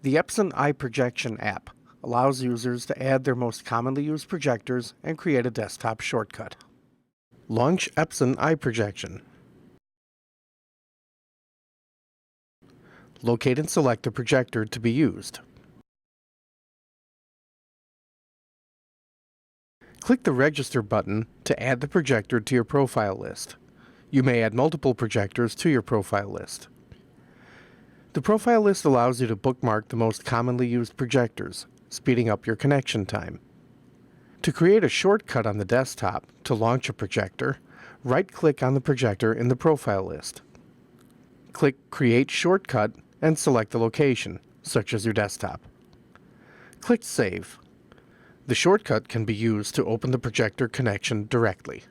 The Epson iProjection app allows users to add their most commonly used projectors and create a desktop shortcut. Launch Epson iProjection. Locate and select the projector to be used. Click the Register button to add the projector to your profile list. You may add multiple projectors to your profile list. The profile list allows you to bookmark the most commonly used projectors, speeding up your connection time. To create a shortcut on the desktop to launch a projector, right-click on the projector in the profile list. Click Create Shortcut and select the location, such as your desktop. Click Save. The shortcut can be used to open the projector connection directly.